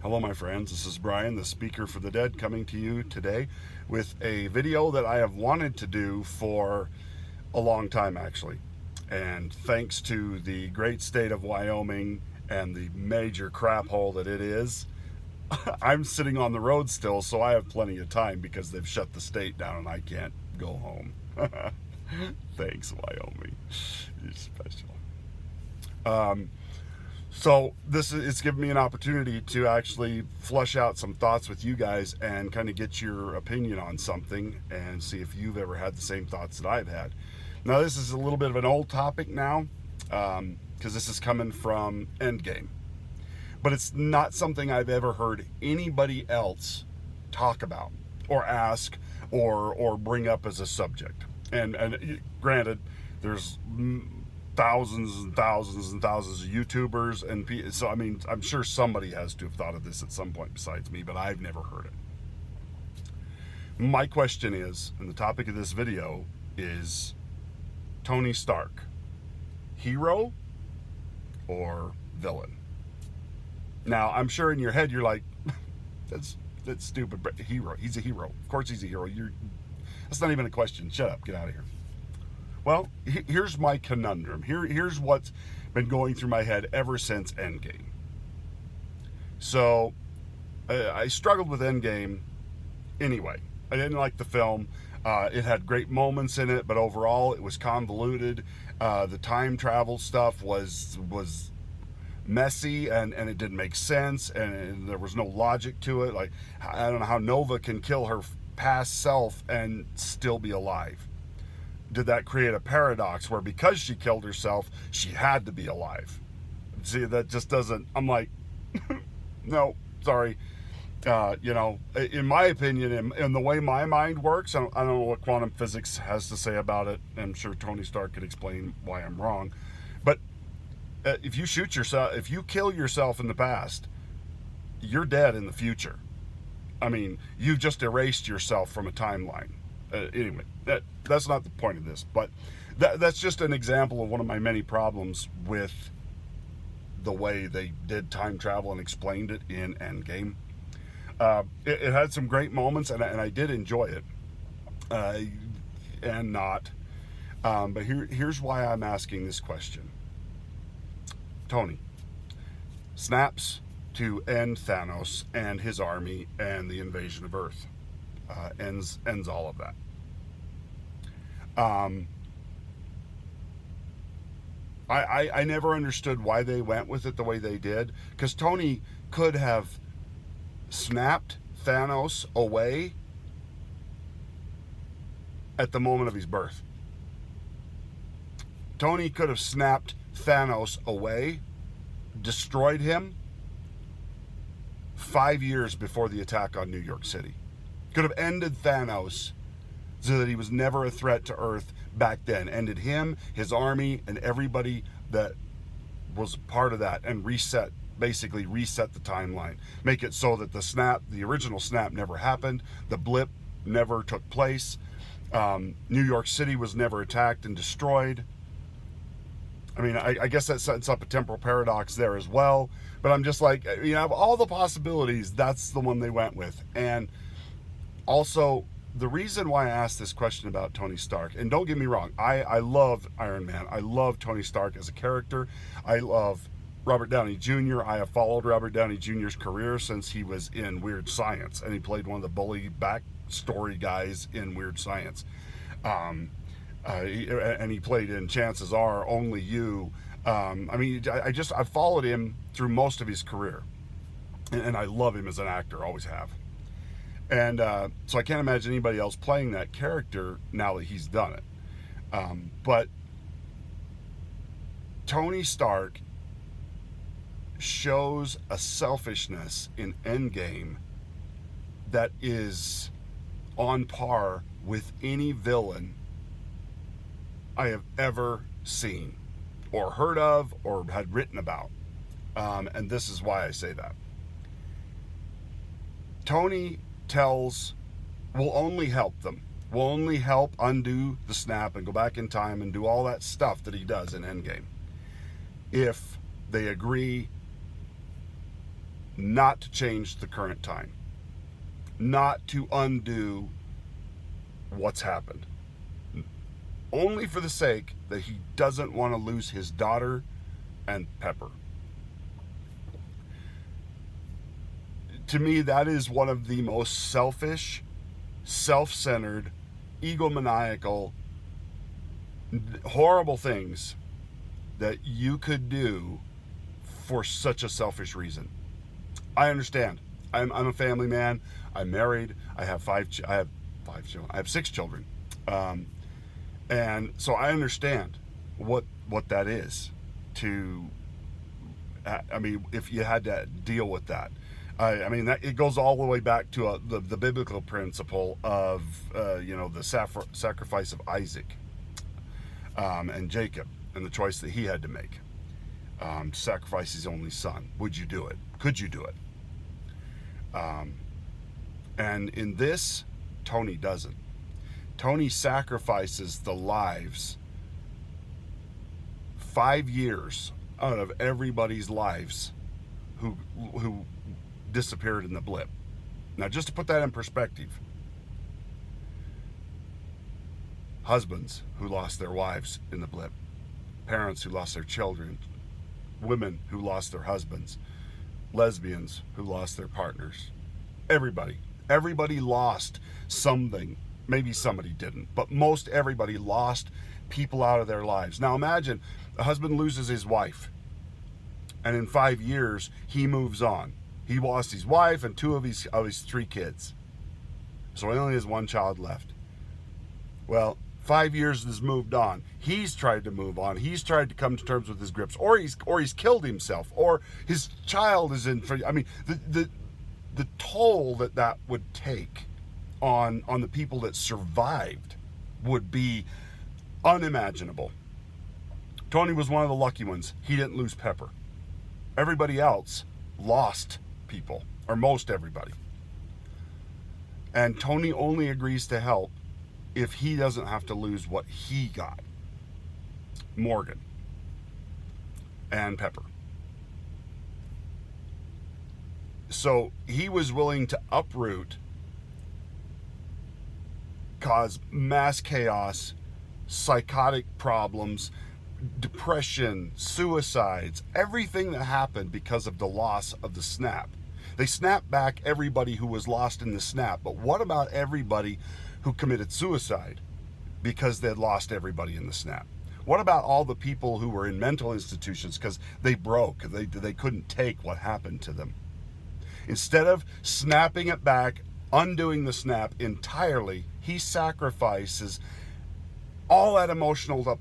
Hello, my friends. This is Brian, the Speaker for the Dead, coming to you today with a video that I have wanted to do for a long time, actually. And thanks to the great state of Wyoming and the major crap hole that it is, I'm sitting on the road still, so I have plenty of time because they've shut the state down and I can't go home. Thanks, Wyoming. You're special. So it's given me an opportunity to actually flush out some thoughts with you guys and kind of get your opinion on something and see if you've ever had the same thoughts that I've had. Now, this is a little bit of an old topic now because this is coming from Endgame, but it's not something I've ever heard anybody else talk about or ask or bring up as a subject. And granted, there's thousands and thousands and thousands of YouTubers, and so I mean, I'm sure somebody has to have thought of this at some point besides me, but I've never heard it. My question is, and the topic of this video is, Tony Stark, hero or villain? Now, I'm sure in your head you're like, that's stupid, but hero. He's a hero. Of course he's a hero. That's not even a question. Shut up. Get out of here. Well, here's my conundrum. Here's what's been going through my head ever since Endgame. So, I struggled with Endgame anyway. I didn't like the film. It had great moments in it, but overall it was convoluted. The time travel stuff was messy, and it didn't make sense, and there was no logic to it. Like, I don't know how Nova can kill her past self and still be alive. Did that create a paradox where because she killed herself, she had to be alive? See, that just doesn't, I'm like, no, sorry. In my opinion, in the way my mind works, I don't know what quantum physics has to say about it. I'm sure Tony Stark could explain why I'm wrong. But if you shoot yourself, if you kill yourself in the past, you're dead in the future. I mean, you've just erased yourself from a timeline. Anyway, that's not the point of this, but that's just an example of one of my many problems with the way they did time travel and explained it in Endgame. It had some great moments, and I did enjoy it, and not. But here's why I'm asking this question. Tony snaps to end Thanos and his army and the invasion of Earth. Ends all of that. I never understood why they went with it the way they did, because Tony could have snapped Thanos away at the moment of his birth. Tony could have snapped Thanos away, destroyed him 5 years before the attack on New York City. Could have ended Thanos so that he was never a threat to Earth back then. Ended him, his army, and everybody that was part of that, and basically reset the timeline. Make it so that the original snap never happened. The blip never took place. New York City was never attacked and destroyed. I mean, I guess that sets up a temporal paradox there as well. But I'm just like, of all the possibilities, that's the one they went with. And also, the reason why I asked this question about Tony Stark, and don't get me wrong, I love Iron Man. I love Tony Stark as a character. I love Robert Downey Jr. I have followed Robert Downey Jr.'s career since he was in Weird Science, and he played one of the bully backstory guys in Weird Science. And he played in Chances Are, Only You. I followed him through most of his career, and I love him as an actor, always have. And so I can't imagine anybody else playing that character now that he's done it. But Tony Stark shows a selfishness in Endgame that is on par with any villain I have ever seen or heard of or had written about. And this is why I say that. Tony will only help them. Will only help undo the snap and go back in time and do all that stuff that he does in Endgame if they agree not to change the current time, not to undo what's happened, only for the sake that he doesn't want to lose his daughter and Pepper. To me, that is one of the most selfish, self-centered, egomaniacal, horrible things that you could do for such a selfish reason. I understand. I'm a family man. I'm married. I have five children. I have 6 children, and so I understand what that is. If you had to deal with that, that it goes all the way back to the biblical principle of the sacrifice of Isaac and Jacob, and the choice that he had to make to sacrifice his only son. Would you do it? Could you do it? And in this, Tony doesn't. Tony sacrifices the lives, 5 years out of everybody's lives who disappeared in the blip. Now, just to put that in perspective, husbands who lost their wives in the blip, parents who lost their children, women who lost their husbands, lesbians who lost their partners, everybody lost something. Maybe somebody didn't, but most everybody lost people out of their lives. Now imagine a husband loses his wife, and in 5 years he moves on. He lost his wife and 2 of his 3 kids, so he only has 1 child left. Well, 5 years has moved on. He's tried to move on. He's tried to come to terms with his grips, or he's killed himself, or his child is in. The toll that would take on the people that survived would be unimaginable. Tony was one of the lucky ones. He didn't lose Pepper. Everybody else lost people, or most everybody. And Tony only agrees to help if he doesn't have to lose what he got: Morgan and Pepper. So he was willing to uproot, cause mass chaos, psychotic problems, depression, suicides, everything that happened because of the loss of the snap. They snapped back everybody who was lost in the snap, but what about everybody who committed suicide because they'd lost everybody in the snap? What about all the people who were in mental institutions because they broke, they couldn't take what happened to them? Instead of snapping it back, undoing the snap entirely, he sacrifices all that emotional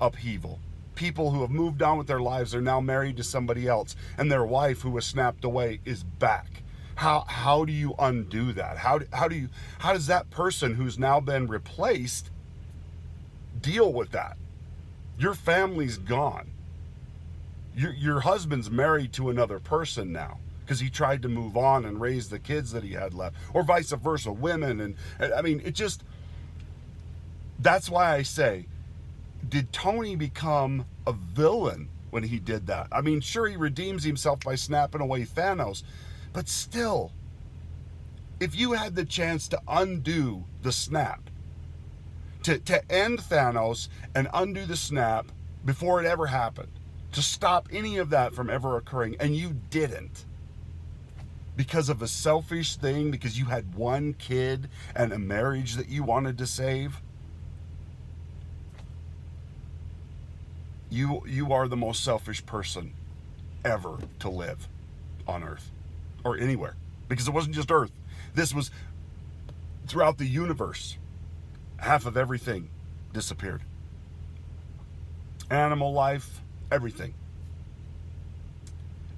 upheaval. People who have moved on with their lives are now married to somebody else, and their wife who was snapped away is back. How do you undo that? How does that person who's now been replaced deal with that? Your family's gone. Your husband's married to another person now because he tried to move on and raise the kids that he had left, or vice versa, women. And it just, that's why I say, did Tony become a villain when he did that? I mean, sure, he redeems himself by snapping away Thanos, but still, if you had the chance to undo the snap, to end Thanos and undo the snap before it ever happened, to stop any of that from ever occurring, and you didn't, because of a selfish thing, because you had 1 kid and a marriage that you wanted to save, you are the most selfish person ever to live on Earth, or anywhere, because it wasn't just Earth. This was throughout the universe. Half of everything disappeared. Animal life, everything.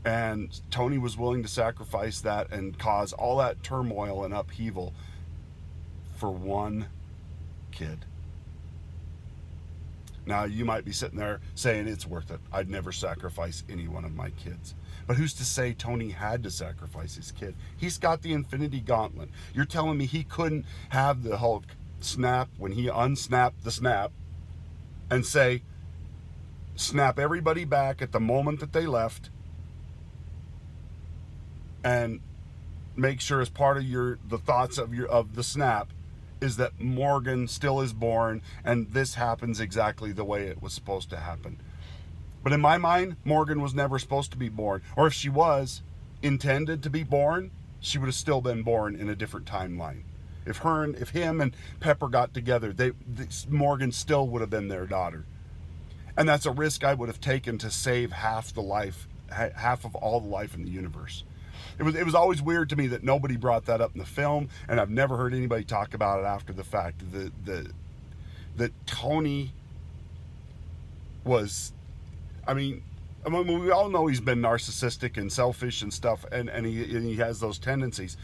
And Tony was willing to sacrifice that and cause all that turmoil and upheaval for 1 kid. Now, you might be sitting there saying it's worth it. I'd never sacrifice any one of my kids. But who's to say Tony had to sacrifice his kid? He's got the Infinity Gauntlet. You're telling me he couldn't have the Hulk snap when he unsnapped the snap and say, snap everybody back at the moment that they left, and make sure as part of the thoughts of the snap is that Morgan still is born, and this happens exactly the way it was supposed to happen. But in my mind, Morgan was never supposed to be born. Or if she was intended to be born, she would have still been born in a different timeline. If him and Pepper got together, Morgan still would have been their daughter. And that's a risk I would have taken to save half of all the life in the universe. It was always weird to me that nobody brought that up in the film, and I've never heard anybody talk about it after the fact. That Tony was, I mean, we all know he's been narcissistic and selfish and stuff, and he has those tendencies.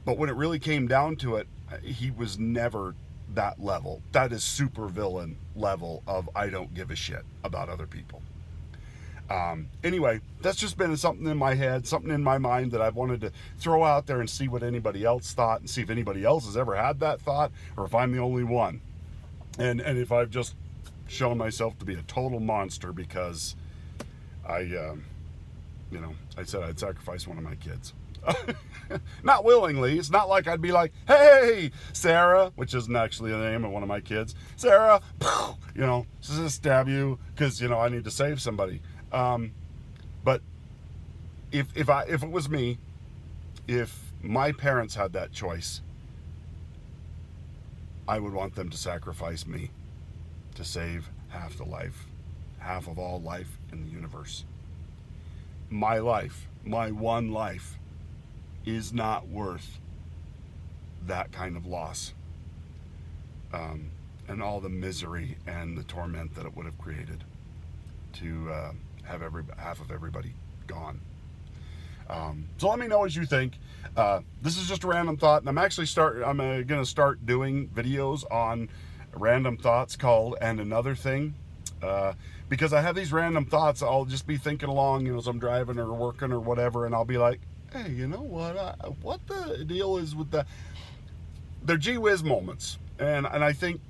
But when it really came down to it, he was never that level. That is supervillain level of I don't give a shit about other people. Anyway, that's just been something in my head, something in my mind that I've wanted to throw out there and see what anybody else thought, and see if anybody else has ever had that thought, or if I'm the only one. And if I've just shown myself to be a total monster because I said I'd sacrifice one of my kids. Not willingly. It's not like I'd be like, hey, Sarah, which isn't actually the name of one of my kids. Sarah, just stab you because, I need to save somebody. But if it was me, if my parents had that choice, I would want them to sacrifice me to save half of all life in the universe. My life, my one life, is not worth that kind of loss, and all the misery and the torment that it would have created to have half of everybody gone. So let me know what you think. This is just a random thought, and I'm going to start doing videos on random thoughts called And Another Thing, because I have these random thoughts. I'll just be thinking along, as I'm driving or working or whatever, and I'll be like, hey, you know what the deal is with that? They're gee whiz moments, and I think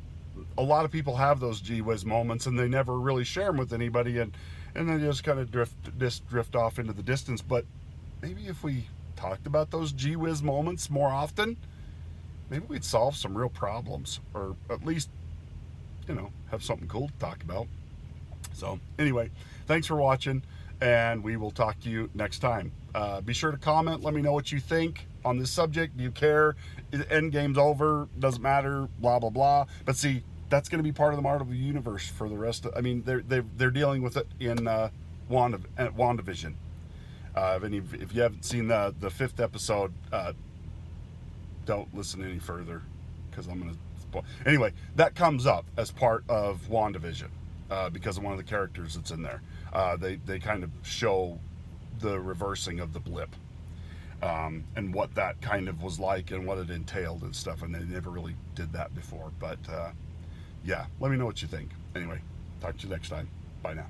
a lot of people have those gee whiz moments, and they never really share them with anybody, and they just kind of drift off into the distance. But maybe if we talked about those gee whiz moments more often, maybe we'd solve some real problems, or at least have something cool to talk about. So anyway, thanks for watching, and we will talk to you next time. Be sure to comment. Let me know what you think on this subject. Do you care? Endgame's over. Doesn't matter. Blah, blah, blah. But see, that's going to be part of the Marvel universe for the rest of... they're dealing with it in WandaVision. If you haven't seen the 5th episode, don't listen any further, because I'm going to spoil. Anyway, that comes up as part of WandaVision, because of one of the characters that's in there. They kind of show the reversing of the blip, and what that kind of was like and what it entailed and stuff, and they never really did that before. But yeah, let me know what you think. Anyway, talk to you next time. Bye now.